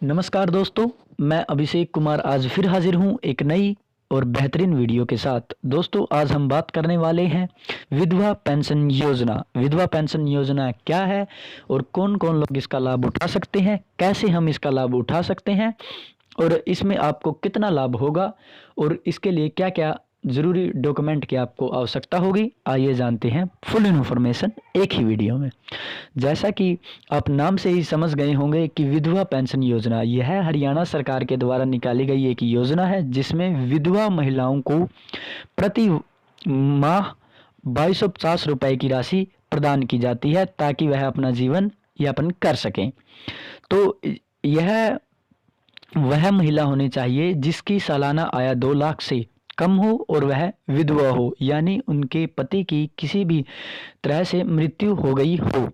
नमस्कार दोस्तों, मैं अभिषेक कुमार आज फिर हाजिर हूँ एक नई और बेहतरीन वीडियो के साथ। दोस्तों, आज हम बात करने वाले हैं विधवा पेंशन योजना। विधवा पेंशन योजना क्या है और कौन कौन लोग इसका लाभ उठा सकते हैं, कैसे हम इसका लाभ उठा सकते हैं और इसमें आपको कितना लाभ होगा और इसके लिए क्या क्या ज़रूरी डॉक्यूमेंट की आपको आवश्यकता होगी। आइए जानते हैं फुल इन्फॉर्मेशन एक ही वीडियो में। जैसा कि आप नाम से ही समझ गए होंगे कि विधवा पेंशन योजना यह हरियाणा सरकार के द्वारा निकाली गई एक योजना है जिसमें विधवा महिलाओं को प्रति माह 2250 रुपए की राशि प्रदान की जाती है ताकि वह अपना जीवन यापन कर सकें। तो यह वह महिला होनी चाहिए जिसकी सालाना आय 2 लाख से कम हो और वह विधवा हो, यानी उनके पति की किसी भी तरह से मृत्यु हो गई हो।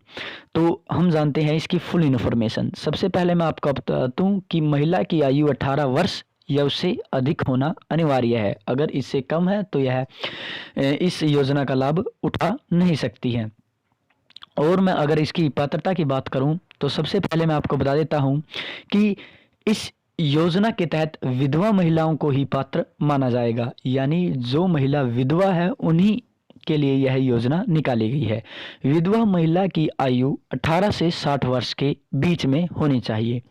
तो हम जानते हैं इसकी फुल इन्फॉर्मेशन। सबसे पहले मैं आपको बताता हूँ कि महिला की आयु 18 वर्ष या उससे अधिक होना अनिवार्य है। अगर इससे कम है तो यह इस योजना का लाभ उठा नहीं सकती है। और मैं अगर इसकी पात्रता की बात करूं तो सबसे पहले मैं आपको बता देता हूं कि इस योजना के तहत विधवा महिलाओं को ही पात्र माना जाएगा, यानी जो महिला विधवा है उन्हीं के लिए यह योजना निकाली गई है। विधवा महिला की आयु 18 से 60 वर्ष के बीच में होनी चाहिए।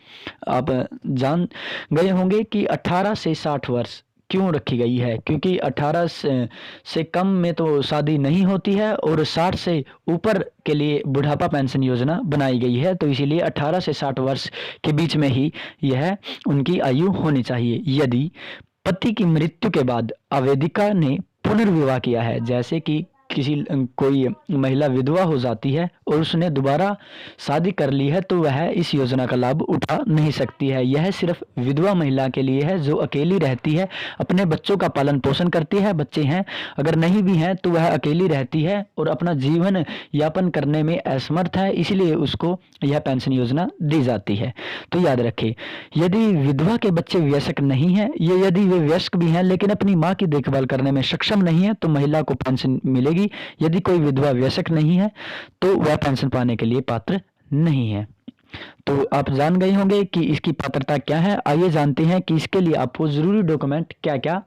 आप जान गए होंगे कि 18 से 60 वर्ष क्यों रखी गई है, क्योंकि 18 से कम में तो शादी नहीं होती है और 60 से ऊपर के लिए बुढ़ापा पेंशन योजना बनाई गई है। तो इसीलिए 18 से 60 वर्ष के बीच में ही यह उनकी आयु होनी चाहिए। यदि पति की मृत्यु के बाद आवेदिका ने पुनर्विवाह किया है, जैसे कि कोई महिला विधवा हो जाती है और उसने दोबारा शादी कर ली है, तो वह इस योजना का लाभ उठा नहीं सकती है। यह सिर्फ विधवा महिला के लिए है जो अकेली रहती है, अपने बच्चों का पालन पोषण करती है। बच्चे हैं अगर नहीं भी हैं तो वह अकेली रहती है और अपना जीवन यापन करने में असमर्थ है, इसलिए उसको यह पेंशन योजना दी जाती है। तो याद रखें, यदि विधवा के बच्चे वयस्क नहीं है या यदि वे वयस्क भी हैं लेकिन अपनी माँ की देखभाल करने में सक्षम नहीं है तो महिला को पेंशन मिलेगी। यदि कोई विधवा वयस्क नहीं है तो वह पेंशन पाने के लिए पात्र नहीं है। तो आप जान गए होंगे कि इसकी पात्रता क्या है। आइए जानते हैं कि इसके लिए आपको जरूरी डॉक्यूमेंट क्या क्या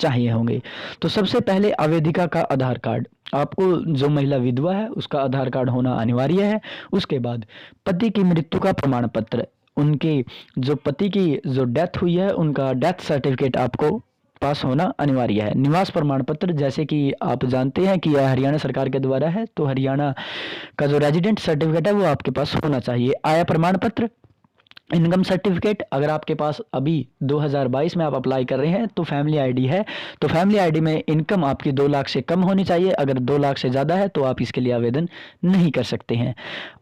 चाहिए होंगे। तो सबसे पहले आवेदिका का आधार कार्ड, आपको जो महिला विधवा है उसका आधार कार्ड होना अनिवार्य है। उसके बाद पति की मृत्यु का प्रमाण पत्र, उनके जो पति की जो डेथ हुई है उनका डेथ सर्टिफिकेट आपको पास होना अनिवार्य है। निवास प्रमाण पत्र, जैसे कि आप जानते हैं कि यह हरियाणा सरकार के द्वारा है, तो हरियाणा का जो रेजिडेंट सर्टिफिकेट है वो आपके पास होना चाहिए। आय प्रमाण पत्र, इनकम सर्टिफिकेट, अगर आपके पास अभी 2022 में आप अप्लाई कर रहे हैं तो फैमिली आईडी है, तो फैमिली आईडी में इनकम आपकी 2 लाख से कम होनी चाहिए। अगर 2 लाख से ज़्यादा है तो आप इसके लिए आवेदन नहीं कर सकते हैं।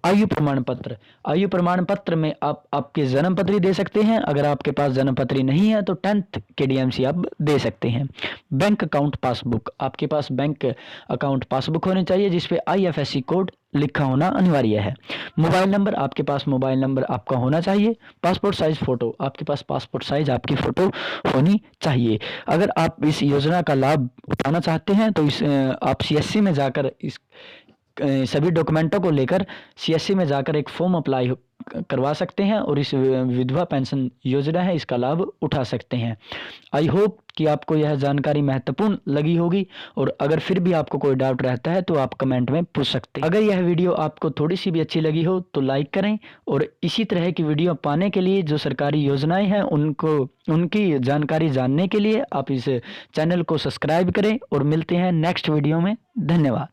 आयु प्रमाण पत्र, आयु प्रमाण पत्र में आप आपके जन्म पत्री दे सकते हैं। अगर आपके पास जन्म पत्री नहीं है तो 10th के डीएमसी आप दे सकते हैं। बैंक अकाउंट पासबुक, आपके पास बैंक अकाउंट पासबुक होनी चाहिए जिसपे IFSC कोड लिखा होना अनिवार्य है। मोबाइल नंबर, आपके पास मोबाइल नंबर आपका होना चाहिए। पासपोर्ट साइज फोटो, आपके पास पासपोर्ट साइज आपकी फोटो होनी चाहिए। अगर आप इस योजना का लाभ उठाना चाहते हैं तो आप CSC में जाकर इस सभी डॉक्यूमेंटों को लेकर CSC में जाकर एक फॉर्म अप्लाई करवा सकते हैं और इस विधवा पेंशन योजना है इसका लाभ उठा सकते हैं। आई होप कि आपको यह जानकारी महत्वपूर्ण लगी होगी और अगर फिर भी आपको कोई डाउट रहता है तो आप कमेंट में पूछ सकते हैं। अगर यह वीडियो आपको थोड़ी सी भी अच्छी लगी हो तो लाइक करें और इसी तरह की वीडियो पाने के लिए जो सरकारी योजनाएं हैं उनकी जानकारी जानने के लिए आप इस चैनल को सब्सक्राइब करें और मिलते हैं नेक्स्ट वीडियो में। धन्यवाद।